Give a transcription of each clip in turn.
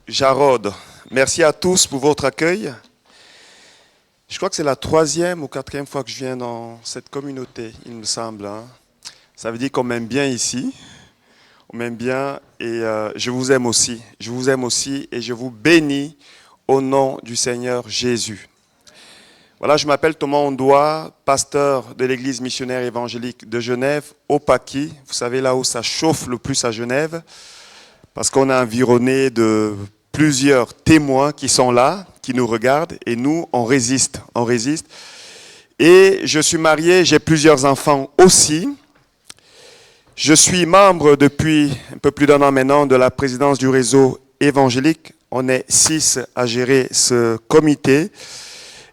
Jarod. Merci à tous pour votre accueil. Je crois que c'est la 3e ou 4e fois que je viens dans cette communauté, il me semble. Ça veut dire qu'on m'aime bien ici. On m'aime bien et je vous aime aussi. Je vous aime aussi et je vous bénis au nom du Seigneur Jésus. Voilà, je m'appelle Thomas Ondoa, pasteur de l'église missionnaire évangélique de Genève, au Paquis. Vous savez, là où ça chauffe le plus à Genève, parce qu'on est environné de plusieurs témoins qui sont là, qui nous regardent, et nous, on résiste. Et je suis marié, j'ai plusieurs enfants aussi. Je suis membre depuis un peu plus d'1 an maintenant de la présidence du réseau évangélique. On est 6 à gérer ce comité.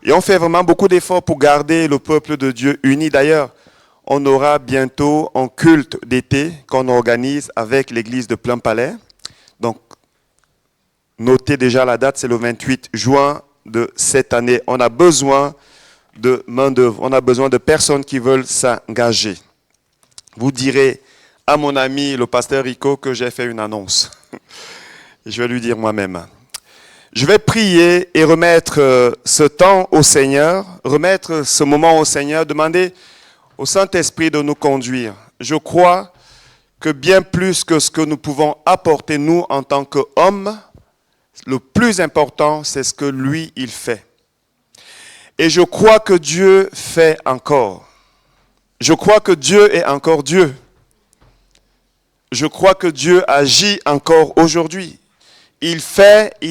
Et on fait vraiment beaucoup d'efforts pour garder le peuple de Dieu uni. D'ailleurs, on aura bientôt un culte d'été qu'on organise avec l'église de Plainpalais. Donc, notez déjà la date, c'est le 28 juin de cette année. On a besoin de main-d'œuvre, on a besoin de personnes qui veulent s'engager. Vous direz à mon ami, le pasteur Rico, que j'ai fait une annonce. Je vais lui dire moi-même. Je vais prier et remettre ce temps au Seigneur, remettre ce moment au Seigneur, demander au Saint-Esprit de nous conduire. Je crois que bien plus que ce que nous pouvons apporter nous en tant qu'hommes, le plus important, c'est ce que lui, il fait. Et je crois que Dieu fait encore. Je crois que Dieu est encore Dieu. Je crois que Dieu agit encore aujourd'hui. Il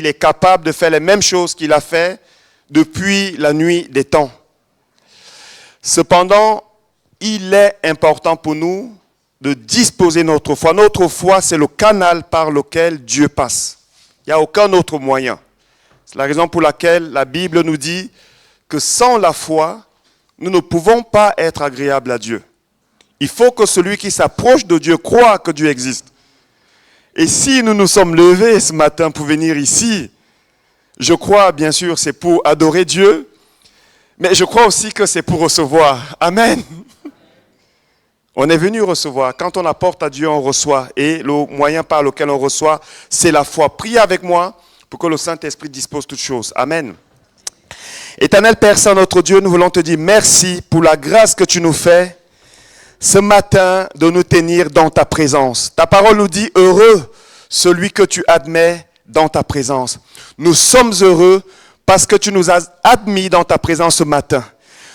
est capable de faire les mêmes choses qu'il a fait depuis la nuit des temps. Cependant, il est important pour nous de disposer notre foi. Notre foi, c'est le canal par lequel Dieu passe. Il n'y a aucun autre moyen. C'est la raison pour laquelle la Bible nous dit que sans la foi, nous ne pouvons pas être agréables à Dieu. Il faut que celui qui s'approche de Dieu croit que Dieu existe. Et si nous nous sommes levés ce matin pour venir ici, je crois bien sûr c'est pour adorer Dieu, mais je crois aussi que c'est pour recevoir. Amen. On est venu recevoir. Quand on apporte à Dieu, on reçoit. Et le moyen par lequel on reçoit, c'est la foi. Priez avec moi pour que le Saint-Esprit dispose toutes choses. Amen. Éternel Père Saint, notre Dieu, nous voulons te dire merci pour la grâce que tu nous fais ce matin de nous tenir dans ta présence. Ta parole nous dit, heureux celui que tu admets dans ta présence. Nous sommes heureux parce que tu nous as admis dans ta présence ce matin.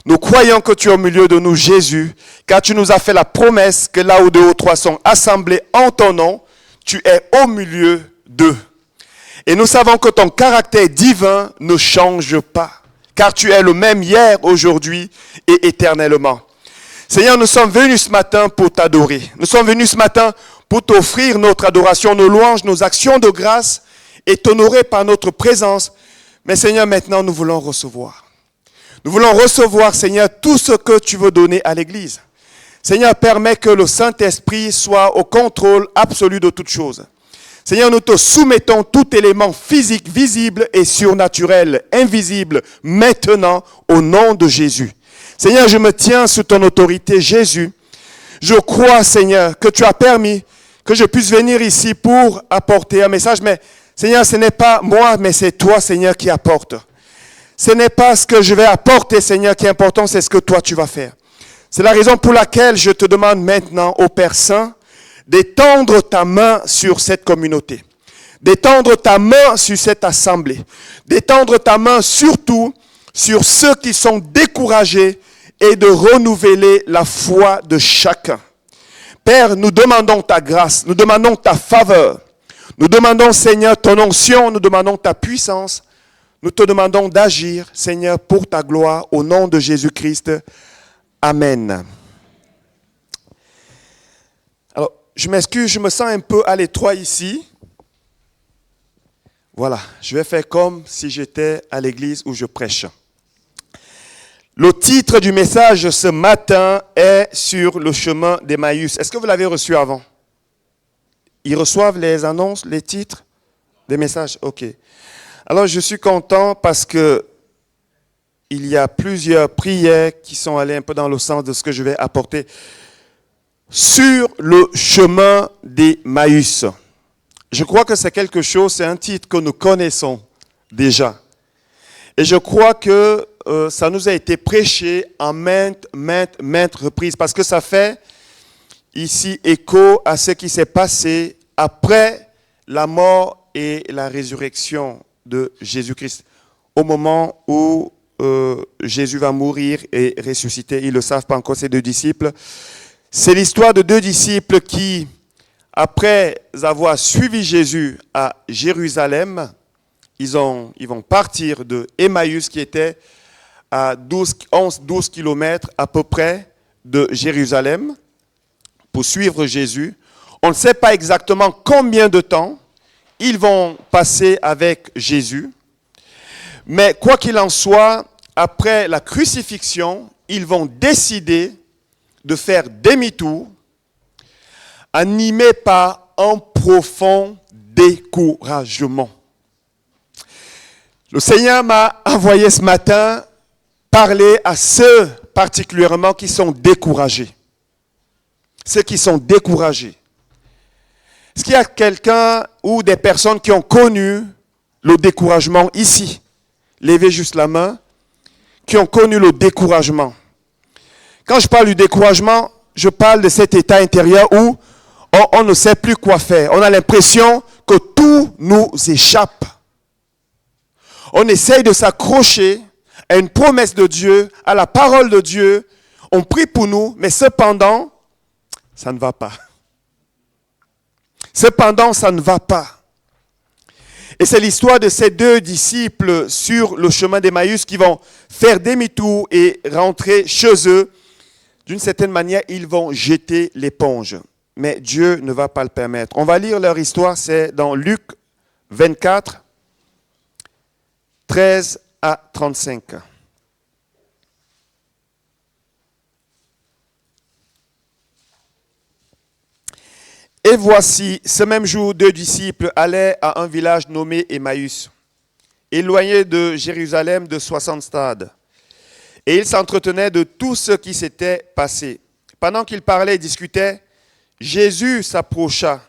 Nous croyons que tu es au milieu de nous, Jésus, car tu nous as fait la promesse que là où 2 ou 3 sont assemblés en ton nom, tu es au milieu d'eux. Et nous savons que ton caractère divin ne change pas, car tu es le même hier, aujourd'hui et éternellement. Seigneur, nous sommes venus ce matin pour t'adorer. Nous sommes venus ce matin pour t'offrir notre adoration, nos louanges, nos actions de grâce et t'honorer par notre présence. Mais Seigneur, maintenant, nous voulons recevoir. Nous voulons recevoir, Seigneur, tout ce que tu veux donner à l'Église. Seigneur, permets que le Saint-Esprit soit au contrôle absolu de toutes choses. Seigneur, nous te soumettons tout élément physique, visible et surnaturel, invisible, maintenant, au nom de Jésus. Seigneur, je me tiens sous ton autorité, Jésus. Je crois, Seigneur, que tu as permis que je puisse venir ici pour apporter un message. Mais, Seigneur, ce n'est pas moi, mais c'est toi, Seigneur, qui apporte. Ce n'est pas ce que je vais apporter, Seigneur, qui est important, c'est ce que toi, tu vas faire. C'est la raison pour laquelle je te demande maintenant, ô Père Saint, d'étendre ta main sur cette communauté, d'étendre ta main sur cette assemblée, d'étendre ta main surtout sur ceux qui sont découragés et de renouveler la foi de chacun. Père, nous demandons ta grâce, nous demandons ta faveur, nous demandons, Seigneur, ton onction, nous demandons ta puissance, nous te demandons d'agir, Seigneur, pour ta gloire, au nom de Jésus-Christ. Amen. Alors, je m'excuse, je me sens un peu à l'étroit ici. Voilà, je vais faire comme si j'étais à l'église où je prêche. Le titre du message ce matin est sur le chemin d'Emmaüs. Est-ce que vous l'avez reçu avant? Ils reçoivent les annonces, les titres des messages? Ok. Alors je suis content parce que il y a plusieurs prières qui sont allées un peu dans le sens de ce que je vais apporter sur le chemin d'Emmaüs. Je crois que c'est quelque chose, c'est un titre que nous connaissons déjà. Et je crois que ça nous a été prêché en maintes reprises, parce que ça fait ici écho à ce qui s'est passé après la mort et la résurrection de Jésus-Christ. Au moment où Jésus va mourir et ressusciter, ils ne le savent pas encore, ces deux disciples. C'est l'histoire de deux disciples qui, après avoir suivi Jésus à Jérusalem, ils vont partir de Emmaüs, qui était à 12 kilomètres à peu près de Jérusalem, pour suivre Jésus. On ne sait pas exactement combien de temps ils vont passer avec Jésus. Mais quoi qu'il en soit, après la crucifixion, ils vont décider de faire demi-tour, animés par un profond découragement. Le Seigneur m'a envoyé ce matin parler à ceux particulièrement qui sont découragés. Ceux qui sont découragés. Est-ce qu'il y a quelqu'un ou des personnes qui ont connu le découragement ici? Levez juste la main. Qui ont connu le découragement. Quand je parle du découragement, je parle de cet état intérieur où on ne sait plus quoi faire. On a l'impression que tout nous échappe. On essaye de s'accrocher à une promesse de Dieu, à la parole de Dieu. On prie pour nous, mais cependant, ça ne va pas. Cependant, ça ne va pas. Et c'est l'histoire de ces deux disciples sur le chemin d'Emmaüs qui vont faire demi-tour et rentrer chez eux. D'une certaine manière, ils vont jeter l'éponge. Mais Dieu ne va pas le permettre. On va lire leur histoire, c'est dans Luc 24, 13 à 35. Et voici, ce même jour, deux disciples allaient à un village nommé Emmaüs, éloigné de Jérusalem de 60 stades. Et ils s'entretenaient de tout ce qui s'était passé. Pendant qu'ils parlaient et discutaient, Jésus s'approcha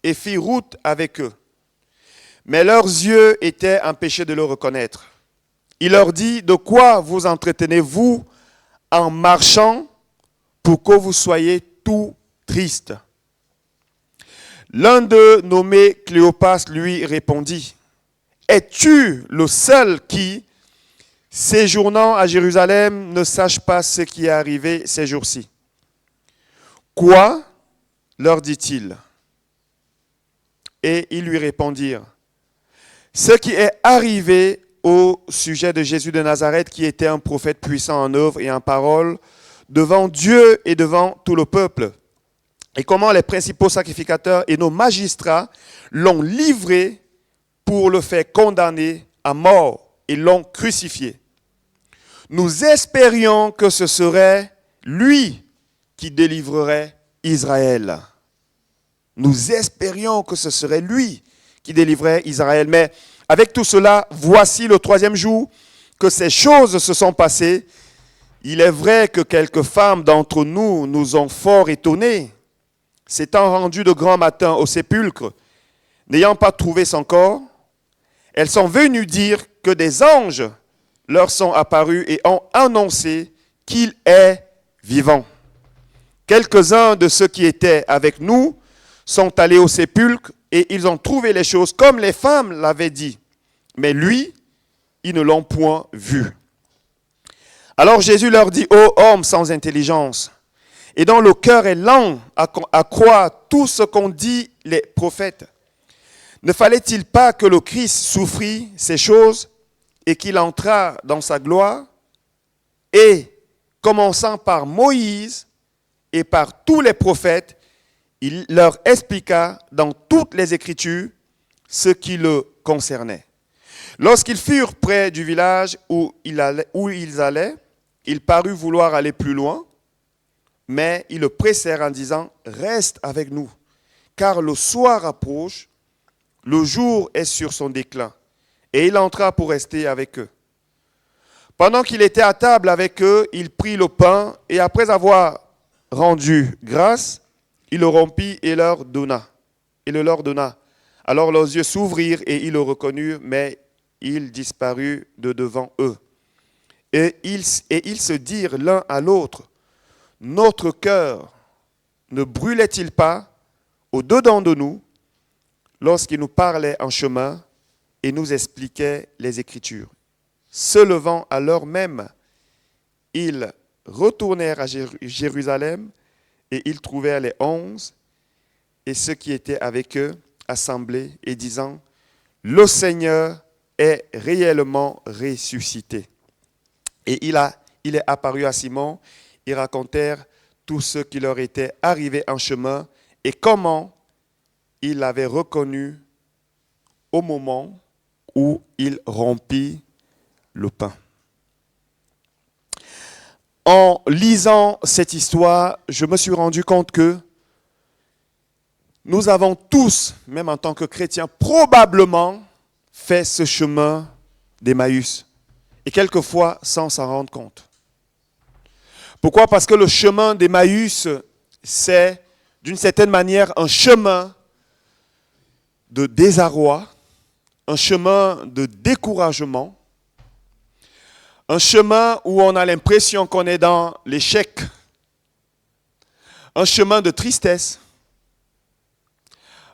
et fit route avec eux. Mais leurs yeux étaient empêchés de le reconnaître. Il leur dit, de quoi vous entretenez-vous en marchant pour que vous soyez tout tristes? L'un d'eux, nommé Cléopas, lui répondit, es-tu le seul qui, séjournant à Jérusalem, ne sache pas ce qui est arrivé ces jours-ci? Quoi? Leur dit-il. Et ils lui répondirent, ce qui est arrivé au sujet de Jésus de Nazareth, qui était un prophète puissant en œuvre et en parole, devant Dieu et devant tout le peuple. Et comment les principaux sacrificateurs et nos magistrats l'ont livré pour le faire condamner à mort et l'ont crucifié. Nous espérions que ce serait lui qui délivrerait Israël. Nous espérions que ce serait lui qui délivrerait Israël. Mais avec tout cela, voici le troisième jour que ces choses se sont passées. Il est vrai que quelques femmes d'entre nous nous ont fort étonnés. S'étant rendues de grand matin au sépulcre, n'ayant pas trouvé son corps, elles sont venues dire que des anges leur sont apparus et ont annoncé qu'il est vivant. Quelques-uns de ceux qui étaient avec nous sont allés au sépulcre et ils ont trouvé les choses comme les femmes l'avaient dit. Mais lui, ils ne l'ont point vu. Alors Jésus leur dit, ô hommes sans intelligence, et dont le cœur est lent à croire tout ce qu'ont dit les prophètes. Ne fallait-il pas que le Christ souffrit ces choses et qu'il entrât dans sa gloire? Et, commençant par Moïse et par tous les prophètes, il leur expliqua dans toutes les Écritures ce qui le concernait. Lorsqu'ils furent près du village où ils allaient, il parut vouloir aller plus loin, mais ils le pressèrent en disant, « Reste avec nous, car le soir approche, le jour est sur son déclin. » Et il entra pour rester avec eux. Pendant qu'il était à table avec eux, il prit le pain, et après avoir rendu grâce, il le rompit et le leur donna. Alors leurs yeux s'ouvrirent et ils le reconnurent, mais il disparut de devant eux. Et ils se dirent l'un à l'autre, notre cœur ne brûlait-il pas au-dedans de nous lorsqu'il nous parlait en chemin et nous expliquait les Écritures. Se levant à l'heure même, ils retournèrent à Jérusalem et ils trouvèrent les 11 et ceux qui étaient avec eux assemblés et disant, le Seigneur est réellement ressuscité. Et il est apparu à Simon, ils racontèrent tout ce qui leur était arrivé en chemin et comment il l'avait reconnu au moment où il rompit le pain. En lisant cette histoire, je me suis rendu compte que nous avons tous, même en tant que chrétiens, probablement fait ce chemin d'Emmaüs. Et quelquefois sans s'en rendre compte. Pourquoi? Parce que le chemin d'Emmaüs, c'est d'une certaine manière un chemin de désarroi, un chemin de découragement, un chemin où on a l'impression qu'on est dans l'échec, un chemin de tristesse,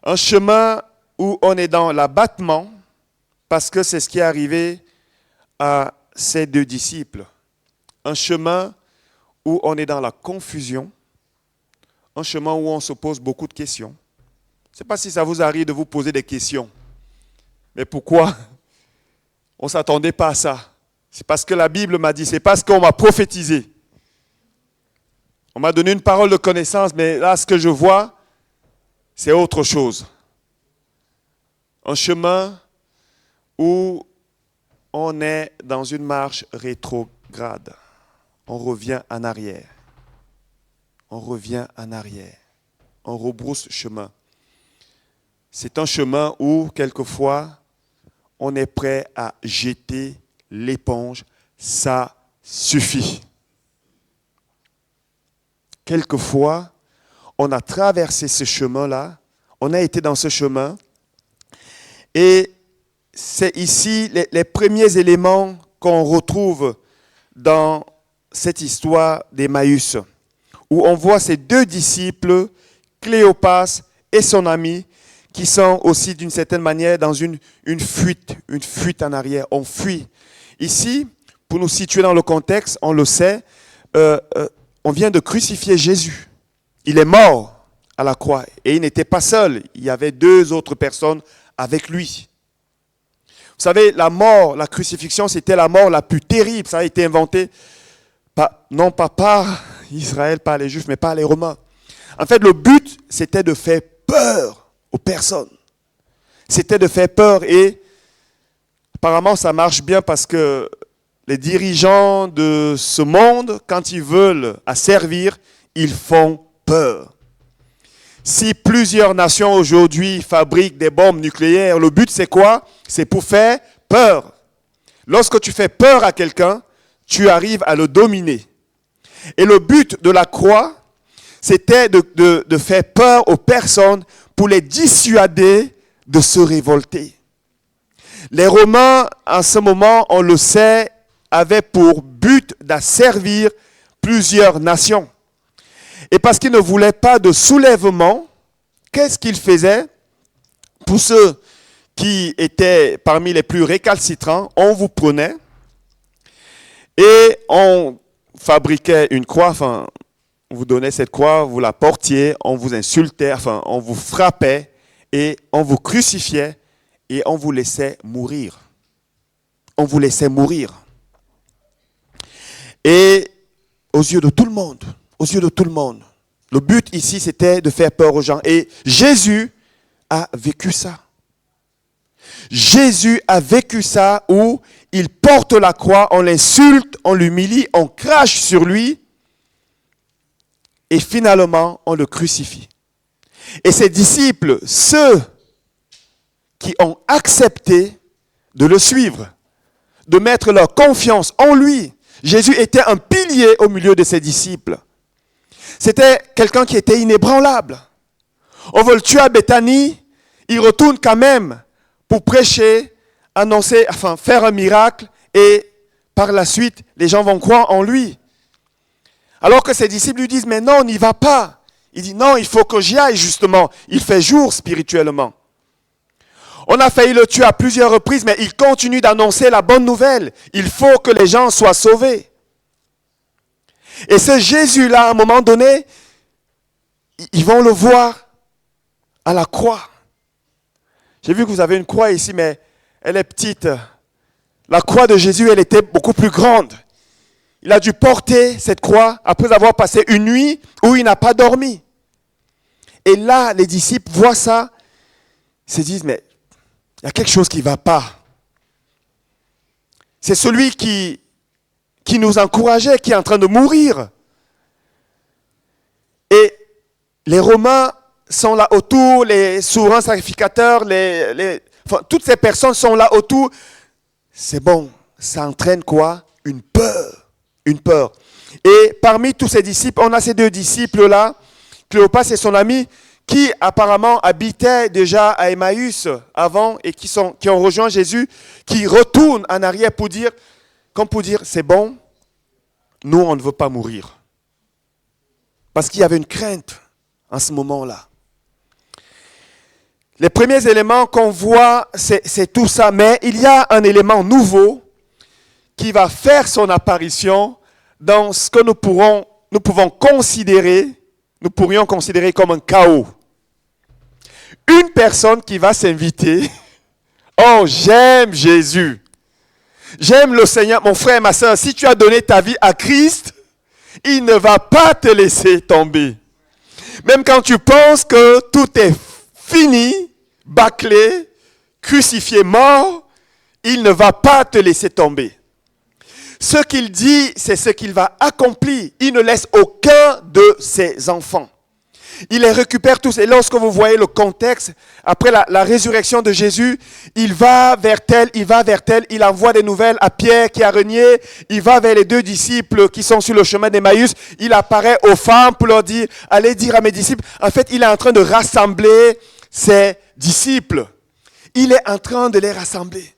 un chemin où on est dans l'abattement, parce que c'est ce qui est arrivé à ces deux disciples. Un chemin où on est dans la confusion, un chemin où on se pose beaucoup de questions. Je ne sais pas si ça vous arrive de vous poser des questions. Mais pourquoi on ne s'attendait pas à ça? C'est parce que la Bible m'a dit, c'est parce qu'on m'a prophétisé. On m'a donné une parole de connaissance, mais là, ce que je vois, c'est autre chose. Un chemin où on est dans une marche rétrograde. On revient en arrière. On revient en arrière. On rebrousse chemin. C'est un chemin où, quelquefois, on est prêt à jeter l'éponge. Ça suffit. Quelquefois, on a traversé ce chemin-là. On a été dans ce chemin. Et c'est ici les premiers éléments qu'on retrouve dans cette histoire d'Emmaüs, où on voit ces deux disciples, Cléopas et son ami, qui sont aussi d'une certaine manière dans une fuite en arrière. On fuit. Ici, pour nous situer dans le contexte, on le sait, on vient de crucifier Jésus. Il est mort à la croix et il n'était pas seul. Il y avait deux autres personnes avec lui. Vous savez, la mort, la crucifixion, c'était la mort la plus terrible. Ça a été inventé, non pas par Israël, par les Juifs, mais par les Romains. En fait, le but, c'était de faire peur aux personnes. C'était de faire peur et apparemment, ça marche bien parce que les dirigeants de ce monde, quand ils veulent asservir, ils font peur. Si plusieurs nations aujourd'hui fabriquent des bombes nucléaires, le but c'est quoi? C'est pour faire peur. Lorsque tu fais peur à quelqu'un, tu arrives à le dominer. Et le but de la croix, c'était de faire peur aux personnes pour les dissuader de se révolter. Les Romains, en ce moment, on le sait, avaient pour but d'asservir plusieurs nations. Et parce qu'ils ne voulaient pas de soulèvement, qu'est-ce qu'ils faisaient? Pour ceux qui étaient parmi les plus récalcitrants, on vous prenait et on fabriquait une croix, enfin, on vous donnait cette croix, vous la portiez, on vous insultait, enfin, on vous frappait et on vous crucifiait et on vous laissait mourir. On vous laissait mourir. Et aux yeux de tout le monde, le but ici, c'était de faire peur aux gens. Et Jésus a vécu ça. Jésus a vécu ça où il porte la croix, on l'insulte, on l'humilie, on crache sur lui et finalement, on le crucifie. Et ses disciples, ceux qui ont accepté de le suivre, de mettre leur confiance en lui, Jésus était un pilier au milieu de ses disciples. C'était quelqu'un qui était inébranlable. On veut le tuer à Béthanie, il retourne quand même pour prêcher, annoncer, enfin faire un miracle et par la suite, les gens vont croire en lui. Alors que ses disciples lui disent, mais non, on n'y va pas. Il dit, non, il faut que j'y aille justement. Il fait jour spirituellement. On a failli le tuer à plusieurs reprises, mais il continue d'annoncer la bonne nouvelle. Il faut que les gens soient sauvés. Et ce Jésus-là, à un moment donné, ils vont le voir à la croix. J'ai vu que vous avez une croix ici, mais elle est petite. La croix de Jésus, elle était beaucoup plus grande. Il a dû porter cette croix après avoir passé une nuit où il n'a pas dormi. Et là, les disciples voient ça, se disent, mais il y a quelque chose qui ne va pas. C'est celui qui nous encourageait, qui est en train de mourir. Et les Romains sont là autour, les souverains sacrificateurs, enfin, toutes ces personnes sont là autour. C'est bon, ça entraîne quoi? Une peur. Une peur. Et parmi tous ces disciples, on a ces deux disciples-là, Cléopas et son ami, qui apparemment habitaient déjà à Emmaüs avant et qui ont rejoint Jésus, qui retournent en arrière pour dire, c'est bon, nous on ne veut pas mourir. Parce qu'il y avait une crainte en ce moment-là. Les premiers éléments qu'on voit, c'est tout ça, mais il y a un élément nouveau qui va faire son apparition dans ce que nous pourrions considérer comme un chaos. Une personne qui va s'inviter, oh j'aime Jésus, j'aime le Seigneur, mon frère, ma soeur, si tu as donné ta vie à Christ, il ne va pas te laisser tomber. Même quand tu penses que tout est fini, bâclé, crucifié, mort, il ne va pas te laisser tomber. Ce qu'il dit, c'est ce qu'il va accomplir. Il ne laisse aucun de ses enfants. Il les récupère tous. Et lorsque vous voyez le contexte, après la résurrection de Jésus, il va vers tel, il envoie des nouvelles à Pierre qui a renié, il va vers les deux disciples qui sont sur le chemin d'Emmaüs, il apparaît aux femmes pour leur dire, allez dire à mes disciples. En fait, il est en train de rassembler ses disciples. Il est en train de les rassembler.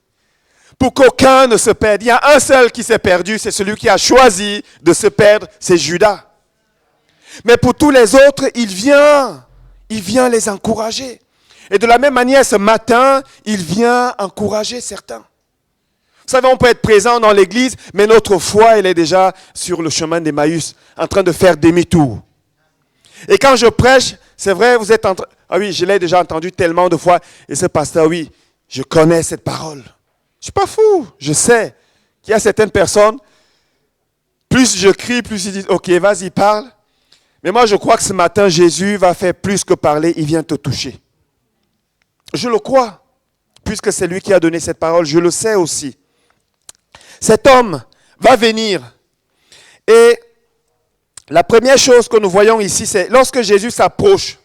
Pour qu'aucun ne se perde. Il y a un seul qui s'est perdu, c'est celui qui a choisi de se perdre, c'est Judas. Mais pour tous les autres, il vient les encourager. Et de la même manière, ce matin, il vient encourager certains. Vous savez, on peut être présent dans l'église, mais notre foi, elle est déjà sur le chemin d'Emmaüs, en train de faire demi-tour. Et quand je prêche, c'est vrai, vous êtes en train... Ah oui, je l'ai déjà entendu tellement de fois. Et ce pasteur, oui, je connais cette parole. Je ne suis pas fou, je sais qu'il y a certaines personnes, plus je crie, plus ils disent, ok, vas-y, parle. Mais moi, je crois que ce matin, Jésus va faire plus que parler, il vient te toucher. Je le crois, puisque c'est lui qui a donné cette parole, je le sais aussi. Cet homme va venir. Et la première chose que nous voyons ici, c'est lorsque Jésus s'approche.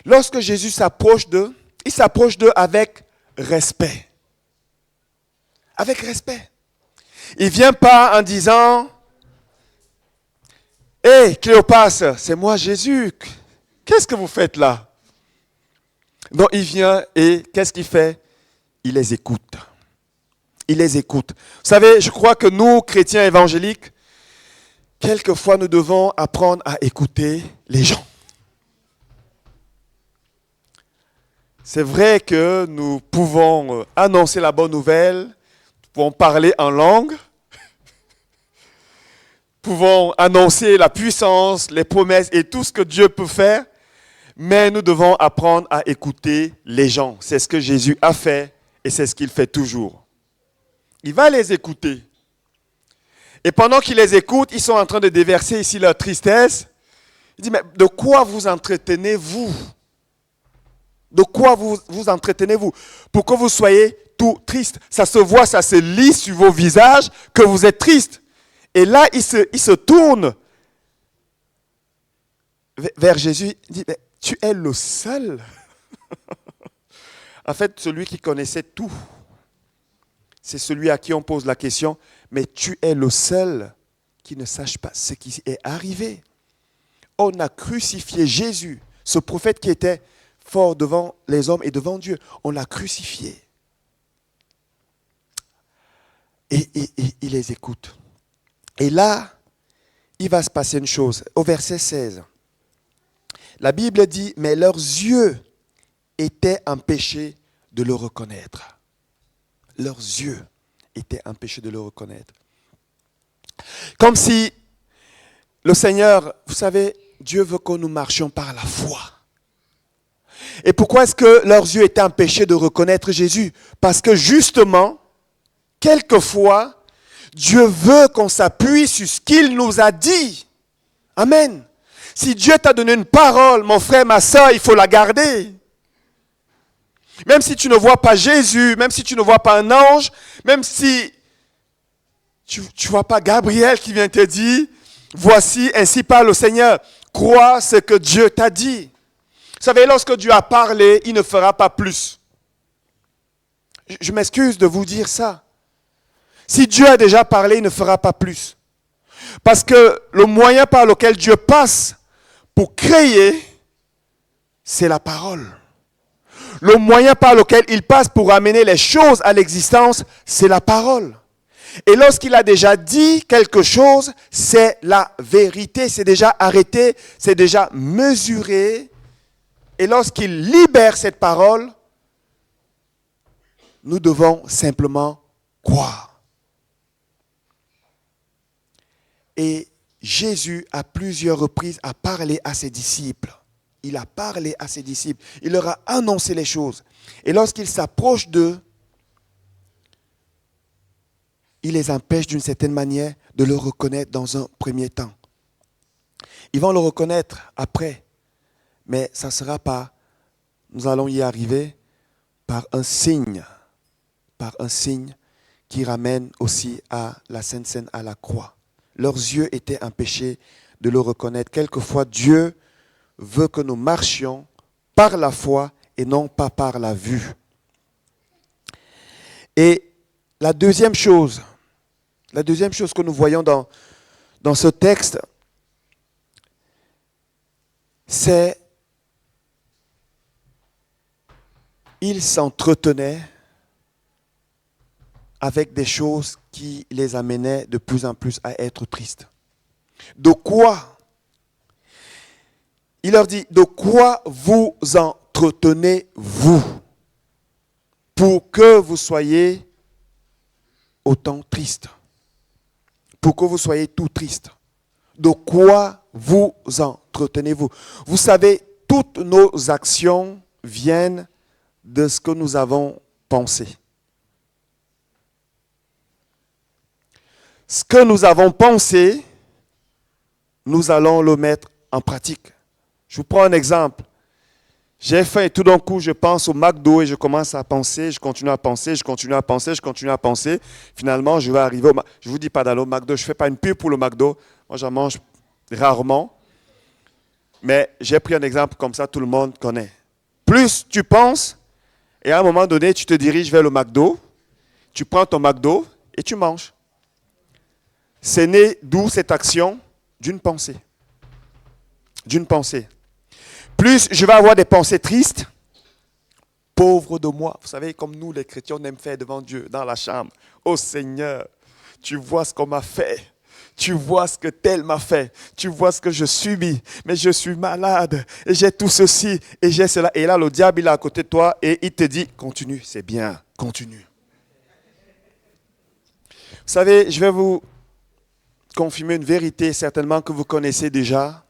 Lorsque Jésus s'approche d'eux, il s'approche d'eux avec respect. Avec respect. Il ne vient pas en disant, « Hé, Cléopas, c'est moi Jésus. Qu'est-ce que vous faites là ?» Non, il vient et qu'est-ce qu'il fait? Il les écoute. Il les écoute. Vous savez, je crois que nous, chrétiens évangéliques, quelquefois nous devons apprendre à écouter les gens. C'est vrai que nous pouvons annoncer la bonne nouvelle, pouvons parler en langue, pouvons annoncer la puissance, les promesses et tout ce que Dieu peut faire, mais nous devons apprendre à écouter les gens. C'est ce que Jésus a fait et c'est ce qu'il fait toujours. Il va les écouter. Et pendant qu'il les écoute, ils sont en train de déverser ici leur tristesse. Il dit, mais de quoi vous entretenez-vous? De quoi vous entretenez-vous? Pour que vous soyez tout triste. Ça se voit, ça se lit sur vos visages que vous êtes triste. Et là, il se tourne vers Jésus. Il dit, mais tu es le seul. En fait, celui qui connaissait tout. C'est celui à qui on pose la question, mais tu es le seul qui ne sache pas ce qui est arrivé. On a crucifié Jésus, ce prophète qui était fort devant les hommes et devant Dieu. On l'a crucifié. Et il les écoute. Et là, il va se passer une chose. Au verset 16, la Bible dit, mais leurs yeux étaient empêchés de le reconnaître. Leurs yeux étaient empêchés de le reconnaître. Comme si le Seigneur, vous savez, Dieu veut que nous marchions par la foi. Et pourquoi est-ce que leurs yeux étaient empêchés de reconnaître Jésus? Parce que justement, quelquefois, Dieu veut qu'on s'appuie sur ce qu'il nous a dit. Amen. Si Dieu t'a donné une parole, mon frère, ma soeur, il faut la garder. Même si tu ne vois pas Jésus, même si tu ne vois pas un ange, même si tu ne vois pas Gabriel qui vient te dire, voici, ainsi parle le Seigneur, crois ce que Dieu t'a dit. Vous savez, lorsque Dieu a parlé, il ne fera pas plus. Je m'excuse de vous dire ça. Si Dieu a déjà parlé, il ne fera pas plus. Parce que le moyen par lequel Dieu passe pour créer, c'est la parole. Le moyen par lequel il passe pour amener les choses à l'existence, c'est la parole. Et lorsqu'il a déjà dit quelque chose, c'est la vérité, c'est déjà arrêté, c'est déjà mesuré. Et lorsqu'il libère cette parole, nous devons simplement croire. Et Jésus, à plusieurs reprises, a parlé à ses disciples. Il a parlé à ses disciples. Il leur a annoncé les choses. Et lorsqu'il s'approche d'eux, il les empêche d'une certaine manière de le reconnaître dans un premier temps. Ils vont le reconnaître après, mais ça ne sera pas, nous allons y arriver, par un signe qui ramène aussi à la Sainte Seine, à la croix. Leurs yeux étaient empêchés de le reconnaître. Quelquefois, Dieu veut que nous marchions par la foi et non pas par la vue. Et la deuxième chose que nous voyons dans ce texte, c'est ils s'entretenaient avec des choses qui les amenaient de plus en plus à être tristes. De quoi? Il leur dit, de quoi vous entretenez-vous pour que vous soyez autant tristes? Pour que vous soyez tout tristes. De quoi vous entretenez-vous? Vous savez, toutes nos actions viennent de ce que nous avons pensé. Ce que nous avons pensé, nous allons le mettre en pratique. Je vous prends un exemple. J'ai faim et tout d'un coup, je pense au McDo et je commence à penser, je continue à penser. Finalement, je vais arriver au McDo. Je ne vous dis pas d'aller au McDo, je ne fais pas une pub pour le McDo. Moi, j'en mange rarement. Mais j'ai pris un exemple comme ça, tout le monde connaît. Plus tu penses, et à un moment donné, tu te diriges vers le McDo, tu prends ton McDo et tu manges. C'est né d'où cette action? D'une pensée. D'une pensée. Plus je vais avoir des pensées tristes, pauvre de moi. Vous savez, comme nous, les chrétiens, on aime faire devant Dieu, dans la chambre. Oh Seigneur, tu vois ce qu'on m'a fait. Tu vois ce que tel m'a fait. Tu vois ce que je subis. Mais je suis malade. Et j'ai tout ceci. Et j'ai cela. Et là, le diable, il est à côté de toi. Et il te dit, continue, c'est bien. Continue. Vous savez, je vais vous confirmer une vérité, certainement que vous connaissez déjà.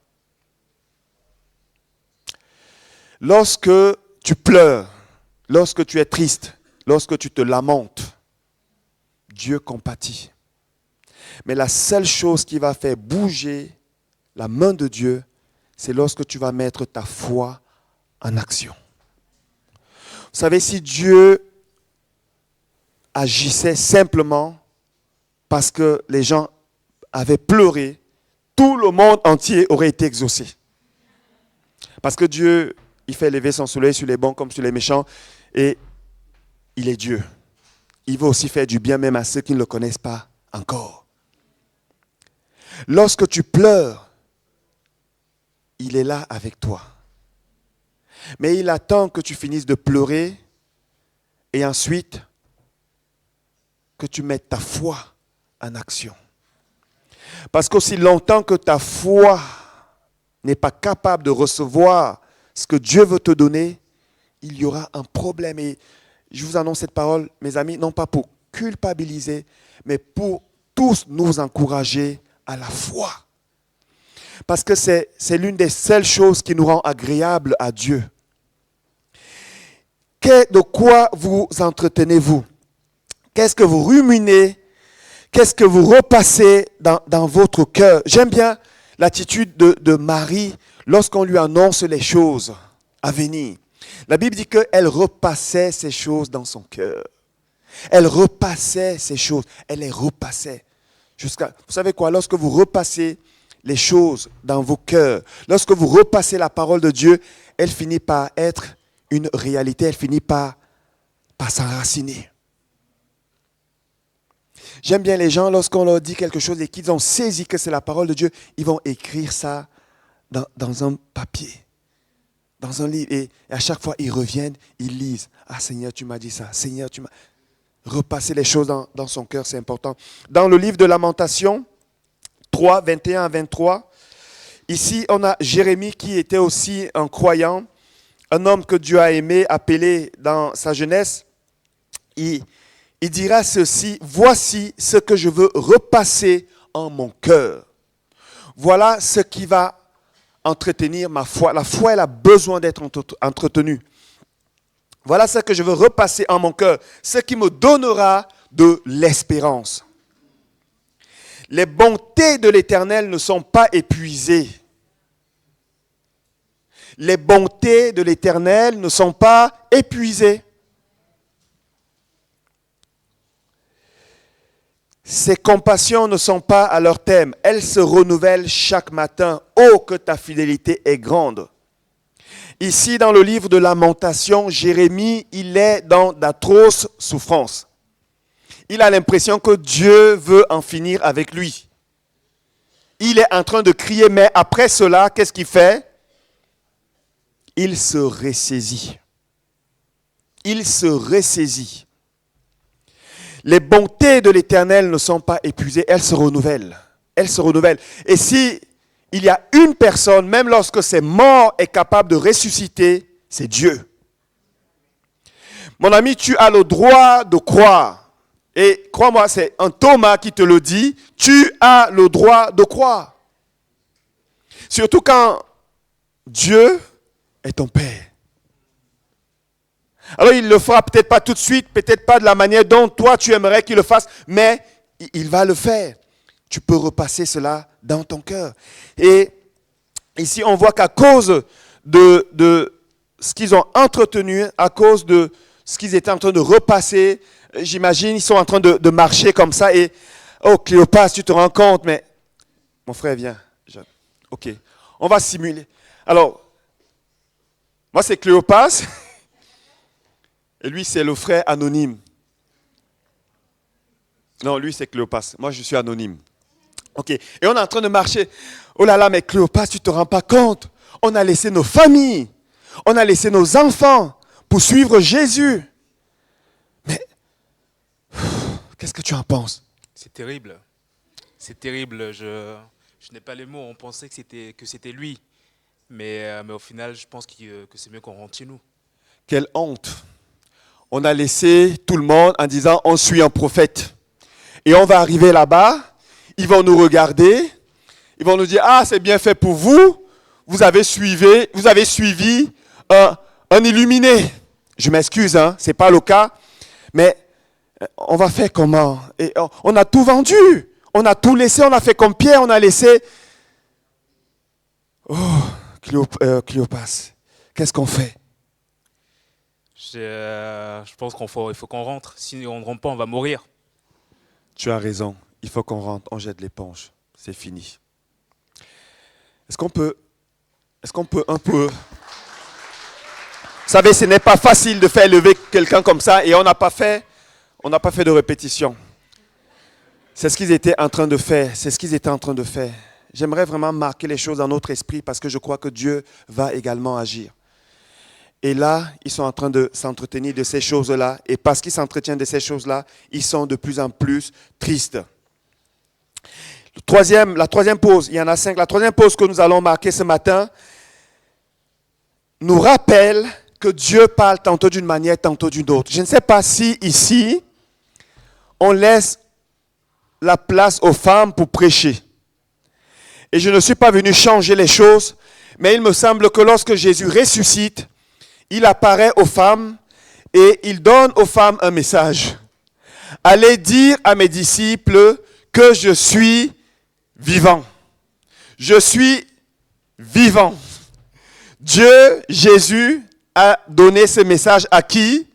Lorsque tu pleures, lorsque tu es triste, lorsque tu te lamentes, Dieu compatit. Mais la seule chose qui va faire bouger la main de Dieu, c'est lorsque tu vas mettre ta foi en action. Vous savez, si Dieu agissait simplement parce que les gens avaient pleuré, tout le monde entier aurait été exaucé. Parce que Dieu, il fait lever son soleil sur les bons comme sur les méchants, et il est Dieu. Il veut aussi faire du bien même à ceux qui ne le connaissent pas encore. Lorsque tu pleures, il est là avec toi. Mais il attend que tu finisses de pleurer et ensuite que tu mettes ta foi en action. Parce qu'aussi longtemps que ta foi n'est pas capable de recevoir ce que Dieu veut te donner, il y aura un problème. Et je vous annonce cette parole, mes amis, non pas pour culpabiliser, mais pour tous nous encourager à la foi. Parce que c'est l'une des seules choses qui nous rend agréables à Dieu. De quoi vous entretenez-vous? Qu'est-ce que vous ruminez? Qu'est-ce que vous repassez dans votre cœur? J'aime bien l'attitude de Marie lorsqu'on lui annonce les choses à venir. La Bible dit qu'elle repassait ces choses dans son cœur. Elle repassait ces choses. Elle les repassait. Vous savez quoi? Lorsque vous repassez les choses dans vos cœurs, lorsque vous repassez la parole de Dieu, elle finit par être une réalité. Elle finit par s'enraciner. J'aime bien les gens, lorsqu'on leur dit quelque chose et qu'ils ont saisi que c'est la parole de Dieu, ils vont écrire ça dans un papier, dans un livre. Et à chaque fois, ils reviennent, ils lisent. Ah Seigneur, tu m'as dit ça. Seigneur, tu m'as... Repasser les choses dans son cœur, c'est important. Dans le livre de Lamentations, 3, 21 à 23, ici, on a Jérémie qui était aussi un croyant, un homme que Dieu a aimé, appelé dans sa jeunesse. Il dira ceci: voici ce que je veux repasser en mon cœur. Voilà ce qui va entretenir ma foi. La foi, elle a besoin d'être entretenue. Voilà ce que je veux repasser en mon cœur, ce qui me donnera de l'espérance. Les bontés de l'Éternel ne sont pas épuisées. Les bontés de l'Éternel ne sont pas épuisées. Ses compassions ne sont pas à leur terme. Elles se renouvellent chaque matin. Oh, que ta fidélité est grande. Ici, dans le livre de Lamentations, Jérémie, il est dans d'atroces souffrances. Il a l'impression que Dieu veut en finir avec lui. Il est en train de crier, mais après cela, qu'est-ce qu'il fait? Il se ressaisit. Il se ressaisit. Les bontés de l'Éternel ne sont pas épuisées, elles se renouvellent. Elles se renouvellent. Et si il y a une personne, même lorsque c'est mort, est capable de ressusciter, c'est Dieu. Mon ami, tu as le droit de croire. Et crois-moi, c'est un Thomas qui te le dit, tu as le droit de croire. Surtout quand Dieu est ton Père. Alors il ne le fera peut-être pas tout de suite, peut-être pas de la manière dont toi tu aimerais qu'il le fasse, mais il va le faire. Tu peux repasser cela dans ton cœur. Et ici on voit qu'à cause de ce qu'ils ont entretenu, à cause de ce qu'ils étaient en train de repasser, j'imagine ils sont en train de marcher comme ça et oh Cléopas, tu te rends compte, mais mon frère viens. Ok, on va simuler. Alors, moi c'est Cléopas. Et lui, c'est le frère anonyme. Non, lui, c'est Cléopas. Moi, je suis anonyme. Ok. Et on est en train de marcher. Oh là là, mais Cléopas, tu ne te rends pas compte. On a laissé nos familles. On a laissé nos enfants pour suivre Jésus. Mais, qu'est-ce que tu en penses? C'est terrible. C'est terrible. Je n'ai pas les mots. On pensait que c'était lui. Mais au final, je pense que c'est mieux qu'on rentre chez nous. Quelle honte. On a laissé tout le monde en disant on suit un prophète. Et on va arriver là-bas, ils vont nous regarder, ils vont nous dire ah c'est bien fait pour vous, vous avez suivi un illuminé. Je m'excuse, hein, c'est pas le cas, mais on va faire comment? Et on a tout vendu, on a tout laissé, on a fait comme Pierre, on a laissé. Oh, Cléopas, qu'est-ce qu'on fait? Je pense il faut qu'on rentre. Si on ne rentre pas, on va mourir. Tu as raison. Il faut qu'on rentre. On jette l'éponge. C'est fini. Est-ce qu'on peut un peu... Vous savez, ce n'est pas facile de faire lever quelqu'un comme ça et on n'a pas fait de répétition. C'est ce qu'ils étaient en train de faire. C'est ce qu'ils étaient en train de faire. J'aimerais vraiment marquer les choses dans notre esprit parce que je crois que Dieu va également agir. Et là, ils sont en train de s'entretenir de ces choses-là. Et parce qu'ils s'entretiennent de ces choses-là, ils sont de plus en plus tristes. La troisième pause, il y en a 5. La troisième pause que nous allons marquer ce matin nous rappelle que Dieu parle tantôt d'une manière, tantôt d'une autre. Je ne sais pas si ici, on laisse la place aux femmes pour prêcher. Et je ne suis pas venu changer les choses, mais il me semble que lorsque Jésus ressuscite, il apparaît aux femmes et il donne aux femmes un message. Allez dire à mes disciples que je suis vivant. Je suis vivant. Dieu, Jésus, a donné ce message à qui?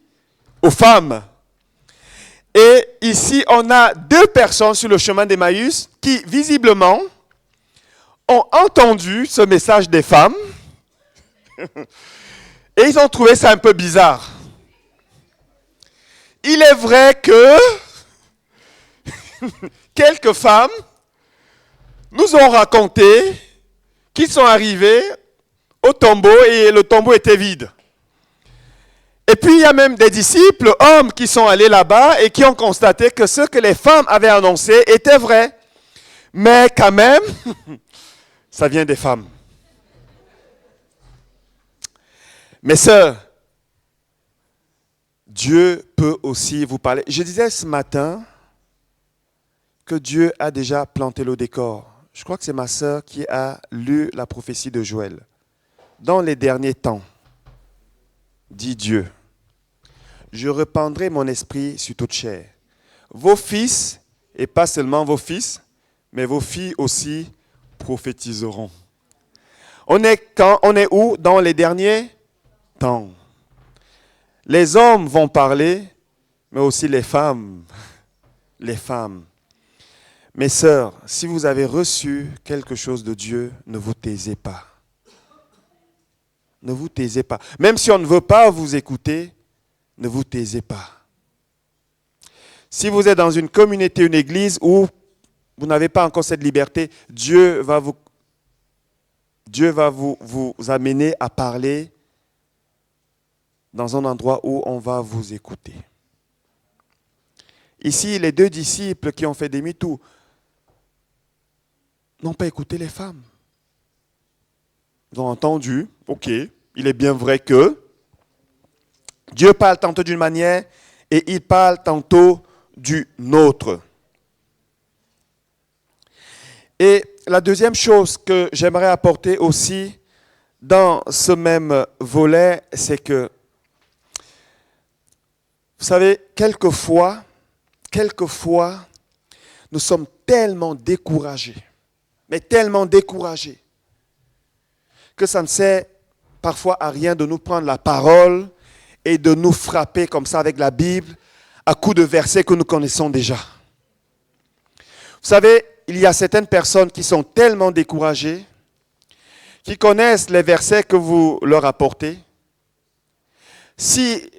Aux femmes. Et ici, on a 2 personnes sur le chemin d'Emmaüs qui, visiblement, ont entendu ce message des femmes et ils ont trouvé ça un peu bizarre. Il est vrai que quelques femmes nous ont raconté qu'ils sont arrivés au tombeau et le tombeau était vide. Et puis il y a même des disciples, hommes, qui sont allés là-bas et qui ont constaté que ce que les femmes avaient annoncé était vrai. Mais quand même, ça vient des femmes. Mes sœurs, Dieu peut aussi vous parler. Je disais ce matin que Dieu a déjà planté le décor. Je crois que c'est ma sœur qui a lu la prophétie de Joël. Dans les derniers temps, dit Dieu, je répandrai mon esprit sur toute chair. Vos fils, et pas seulement vos fils, mais vos filles aussi prophétiseront. On est où? Dans les derniers temps. Les hommes vont parler, mais aussi les femmes. Les femmes. Mes sœurs, si vous avez reçu quelque chose de Dieu, ne vous taisez pas. Ne vous taisez pas. Même si on ne veut pas vous écouter, ne vous taisez pas. Si vous êtes dans une communauté, une église où vous n'avez pas encore cette liberté, Dieu va vous amener à parler dans un endroit où on va vous écouter. Ici, les 2 disciples qui ont fait demi-tour n'ont pas écouté les femmes. Ils ont entendu, ok, il est bien vrai que Dieu parle tantôt d'une manière et il parle tantôt d'une autre. Et la deuxième chose que j'aimerais apporter aussi dans ce même volet, c'est que, vous savez, quelquefois, nous sommes tellement découragés, mais tellement découragés, que ça ne sert parfois à rien de nous prendre la parole et de nous frapper comme ça avec la Bible à coups de versets que nous connaissons déjà. Vous savez, il y a certaines personnes qui sont tellement découragées, qui connaissent les versets que vous leur apportez. Si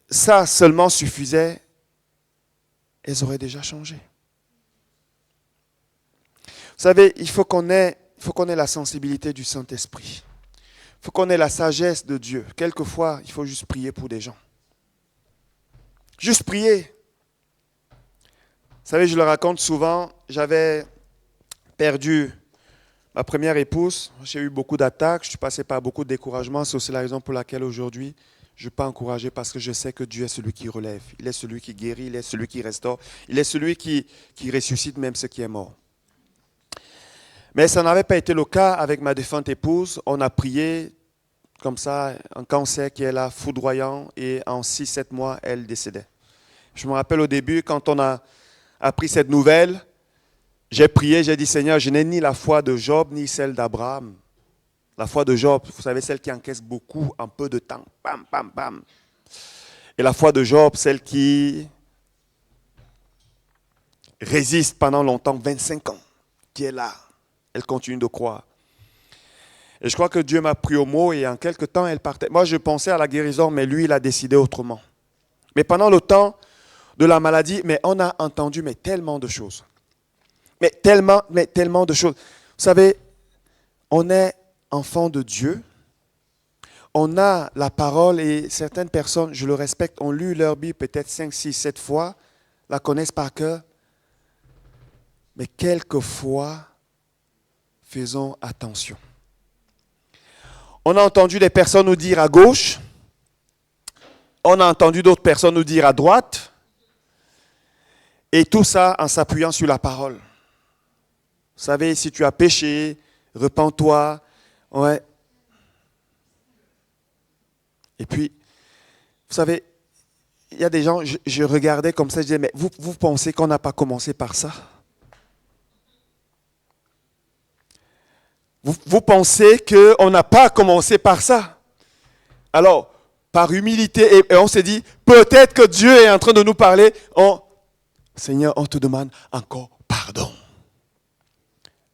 ça seulement suffisait, elles auraient déjà changé. Vous savez, il faut qu'on ait la sensibilité du Saint-Esprit. Il faut qu'on ait la sagesse de Dieu. Quelquefois, il faut juste prier pour des gens. Juste prier. Vous savez, je le raconte souvent, j'avais perdu ma première épouse. J'ai eu beaucoup d'attaques, je suis passé par beaucoup de découragement. C'est aussi la raison pour laquelle aujourd'hui, je ne suis pas encouragé parce que je sais que Dieu est celui qui relève. Il est celui qui guérit, il est celui qui restaure. Il est celui qui ressuscite même ce qui est mort. Mais ça n'avait pas été le cas avec ma défunte épouse. On a prié comme ça, un cancer qui est là, foudroyant, et en 6-7 mois, elle décédait. Je me rappelle au début, quand on a appris cette nouvelle, j'ai prié, j'ai dit, Seigneur, je n'ai ni la foi de Job, ni celle d'Abraham. La foi de Job, vous savez, celle qui encaisse beaucoup en peu de temps. Bam, bam, bam. Et la foi de Job, celle qui résiste pendant longtemps, 25 ans, qui est là. Elle continue de croire. Et je crois que Dieu m'a pris au mot et en quelque temps, elle partait. Moi, je pensais à la guérison, mais lui, il a décidé autrement. Mais pendant le temps de la maladie, mais on a entendu tellement de choses. Mais tellement de choses. Vous savez, on est enfant de Dieu. On a la parole et certaines personnes, je le respecte, ont lu leur Bible peut-être 5, 6, 7 fois, la connaissent par cœur. Mais quelquefois, faisons attention. On a entendu des personnes nous dire à gauche, on a entendu d'autres personnes nous dire à droite, et tout ça en s'appuyant sur la parole. Vous savez, si tu as péché, repens-toi. Ouais. Et puis, vous savez, il y a des gens, je regardais comme ça, je disais, mais vous pensez qu'on n'a pas commencé par ça? Vous pensez qu'on n'a pas commencé par ça? Alors, par humilité, et on s'est dit, peut-être que Dieu est en train de nous parler. Seigneur, on te demande encore pardon.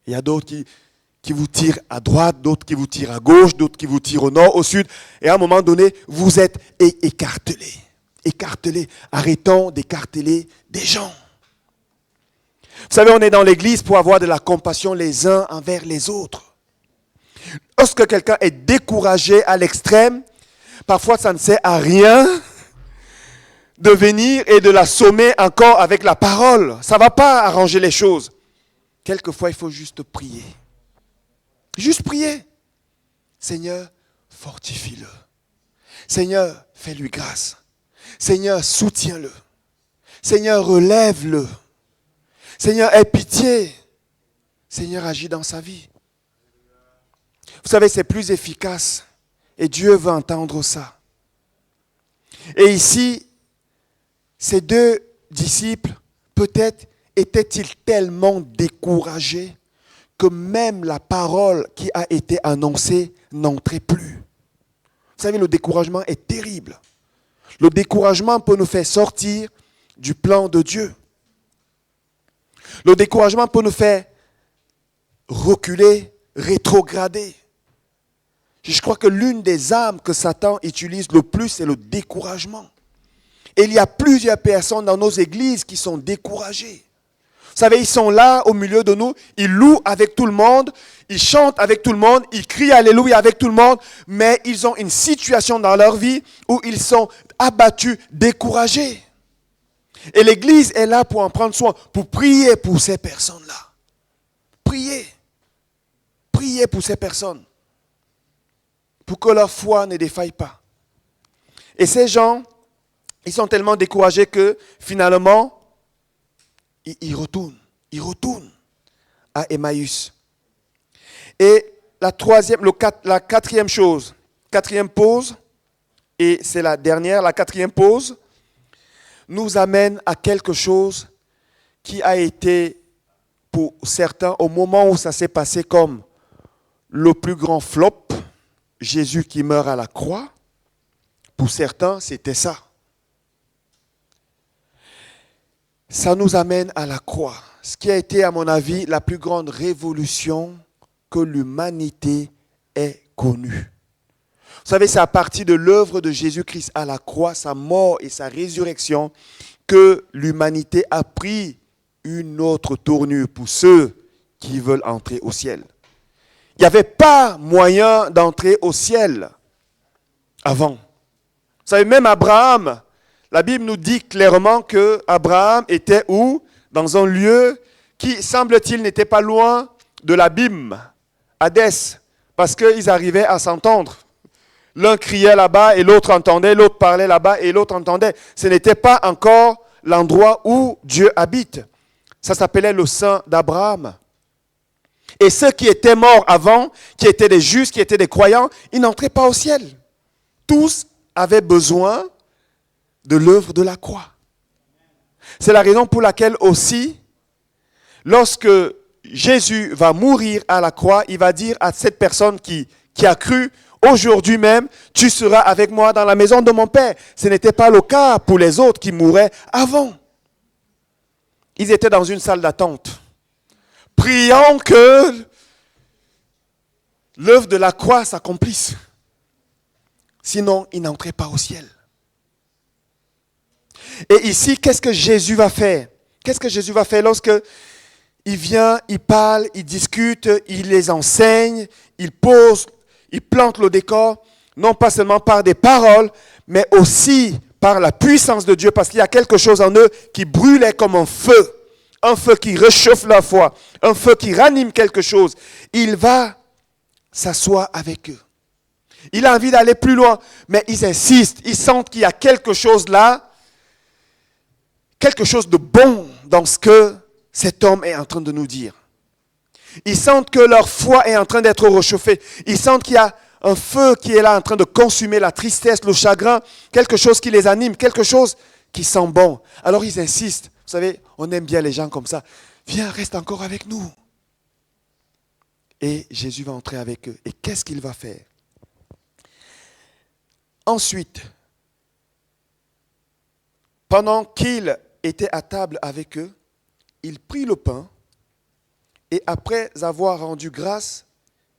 Il y a d'autres qui vous tirent à droite, d'autres qui vous tirent à gauche, d'autres qui vous tirent au nord, au sud. Et à un moment donné, vous êtes écartelés. Écartelés. Arrêtons d'écarteler des gens. Vous savez, on est dans l'église pour avoir de la compassion les uns envers les autres. Lorsque quelqu'un est découragé à l'extrême, parfois ça ne sert à rien de venir et de l'assommer encore avec la parole. Ça ne va pas arranger les choses. Quelquefois, il faut juste prier. Juste prier. Seigneur, fortifie-le. Seigneur, fais-lui grâce. Seigneur, soutiens-le. Seigneur, relève-le. Seigneur, aie pitié. Seigneur, agis dans sa vie. Vous savez, c'est plus efficace. Et Dieu veut entendre ça. Et ici, ces deux disciples, peut-être étaient-ils tellement découragés que même la parole qui a été annoncée n'entrait plus. Vous savez, le découragement est terrible. Le découragement peut nous faire sortir du plan de Dieu. Le découragement peut nous faire reculer, rétrograder. Je crois que l'une des armes que Satan utilise le plus, c'est le découragement. Et il y a plusieurs personnes dans nos églises qui sont découragées. Vous savez, ils sont là au milieu de nous, ils louent avec tout le monde, ils chantent avec tout le monde, ils crient Alléluia avec tout le monde, mais ils ont une situation dans leur vie où ils sont abattus, découragés. Et l'église est là pour en prendre soin, pour prier pour ces personnes-là. Prier. Prier pour ces personnes. Pour que leur foi ne défaille pas. Et ces gens, ils sont tellement découragés que finalement, ils retournent à Emmaüs. Et la quatrième chose, quatrième pause, et c'est la dernière, la quatrième pause, nous amène à quelque chose qui a été, pour certains, au moment où ça s'est passé comme le plus grand flop, Jésus qui meurt à la croix. Pour certains, c'était ça. Ça nous amène à la croix, ce qui a été, à mon avis, la plus grande révolution que l'humanité ait connue. Vous savez, c'est à partir de l'œuvre de Jésus-Christ à la croix, sa mort et sa résurrection, que l'humanité a pris une autre tournure pour ceux qui veulent entrer au ciel. Il n'y avait pas moyen d'entrer au ciel avant. Vous savez, même Abraham, la Bible nous dit clairement que Abraham était où? Dans un lieu qui, semble-t-il, n'était pas loin de l'abîme, Hadès, parce qu'ils arrivaient à s'entendre. L'un criait là-bas et l'autre entendait, l'autre parlait là-bas et l'autre entendait. Ce n'était pas encore l'endroit où Dieu habite. Ça s'appelait le sein d'Abraham. Et ceux qui étaient morts avant, qui étaient des justes, qui étaient des croyants, ils n'entraient pas au ciel. Tous avaient besoin de l'œuvre de la croix. C'est la raison pour laquelle aussi, lorsque Jésus va mourir à la croix, il va dire à cette personne qui a cru, aujourd'hui même, tu seras avec moi dans la maison de mon Père. Ce n'était pas le cas pour les autres qui mouraient avant. Ils étaient dans une salle d'attente, priant que l'œuvre de la croix s'accomplisse. Sinon, ils n'entraient pas au ciel. Et ici, qu'est-ce que Jésus va faire? Qu'est-ce que Jésus va faire lorsque il vient, il parle, il discute, il les enseigne, il pose, il plante le décor? non pas seulement par des paroles, mais aussi par la puissance de Dieu, parce qu'il y a quelque chose en eux qui brûlait comme un feu qui réchauffe la foi, un feu qui ranime quelque chose. Il va s'asseoir avec eux. Il a envie d'aller plus loin, mais ils insistent, ils sentent qu'il y a quelque chose là, quelque chose de bon dans ce que cet homme est en train de nous dire. Ils sentent que leur foi est en train d'être réchauffée. Ils sentent qu'il y a un feu qui est là en train de consumer la tristesse, le chagrin, quelque chose qui les anime, quelque chose qui sent bon. Alors ils insistent. Vous savez, on aime bien les gens comme ça. Viens, reste encore avec nous. Et Jésus va entrer avec eux. Et qu'est-ce qu'il va faire? Ensuite, pendant qu'il était à table avec eux, il prit le pain et après avoir rendu grâce,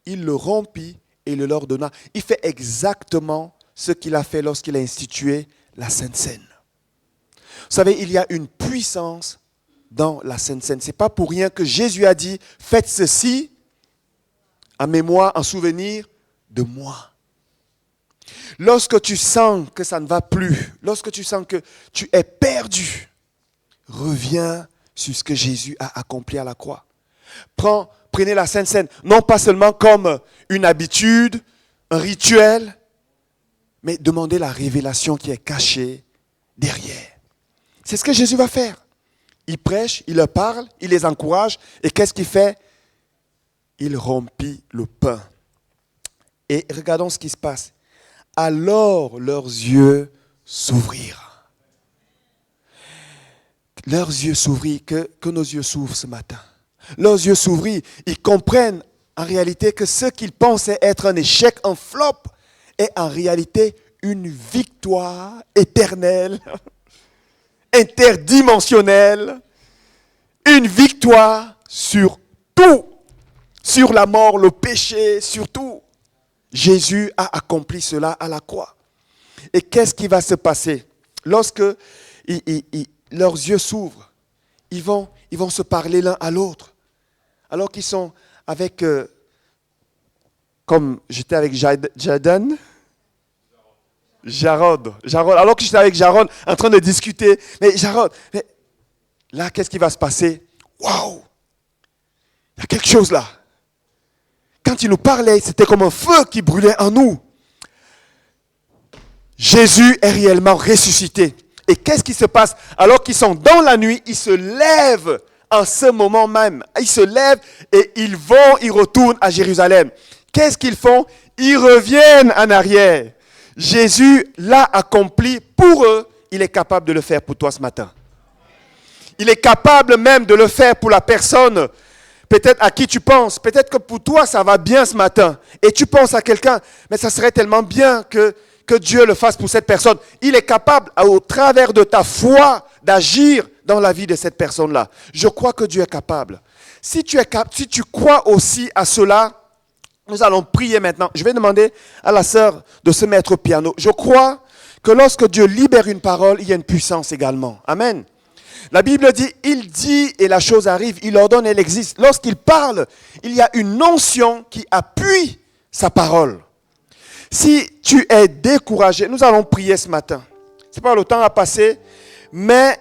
il le rompit et le leur donna. Il fait exactement ce qu'il a fait lorsqu'il a institué la Sainte Seine. Vous savez, il y a une puissance dans la Sainte Seine. Ce n'est pas pour rien que Jésus a dit, faites ceci en mémoire, en souvenir de moi. Lorsque tu sens que ça ne va plus, lorsque tu sens que tu es perdu, reviens sur ce que Jésus a accompli à la croix. Prenez la Sainte Seine, non pas seulement comme une habitude, un rituel, mais demandez la révélation qui est cachée derrière. C'est ce que Jésus va faire. Il prêche, il leur parle, il les encourage. Et qu'est-ce qu'il fait? Il rompit le pain. Et regardons ce qui se passe. Alors leurs yeux s'ouvrirent. Leurs yeux s'ouvrirent, que nos yeux s'ouvrent ce matin. Leurs yeux s'ouvrirent, ils comprennent en réalité que ce qu'ils pensaient être un échec, un flop, est en réalité une victoire éternelle, interdimensionnelle, une victoire sur tout, sur la mort, le péché, sur tout. Jésus a accompli cela à la croix. Et qu'est-ce qui va se passer? Lorsque leurs yeux s'ouvrent, ils vont se parler l'un à l'autre. Alors qu'ils sont avec, comme j'étais avec Jarod, alors que j'étais avec Jarod en train de discuter, mais Jarod, là qu'est-ce qui va se passer? Waouh! Il y a quelque chose là. Quand il nous parlait, c'était comme un feu qui brûlait en nous. Jésus est réellement ressuscité. Et qu'est-ce qui se passe? Alors qu'ils sont dans la nuit, ils se lèvent en ce moment même. Ils se lèvent et ils retournent à Jérusalem. Qu'est-ce qu'ils font? Ils reviennent en arrière. Jésus l'a accompli pour eux. Il est capable de le faire pour toi ce matin. Il est capable même de le faire pour la personne peut-être à qui tu penses. Peut-être que pour toi, ça va bien ce matin. Et tu penses à quelqu'un. Mais ça serait tellement bien que Dieu le fasse pour cette personne. Il est capable, au travers de ta foi, d'agir dans la vie de cette personne-là. Je crois que Dieu est capable. Si tu crois aussi à cela, nous allons prier maintenant. Je vais demander à la sœur de se mettre au piano. Je crois que lorsque Dieu libère une parole, il y a une puissance également. Amen. La Bible dit, il dit et la chose arrive, il ordonne et elle existe. Lorsqu'il parle, il y a une onction qui appuie sa parole. Si tu es découragé, nous allons prier ce matin. Ce n'est pas le temps à passer, mais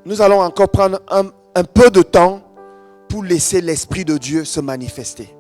nous allons encore prendre un peu de temps pour laisser l'Esprit de Dieu se manifester.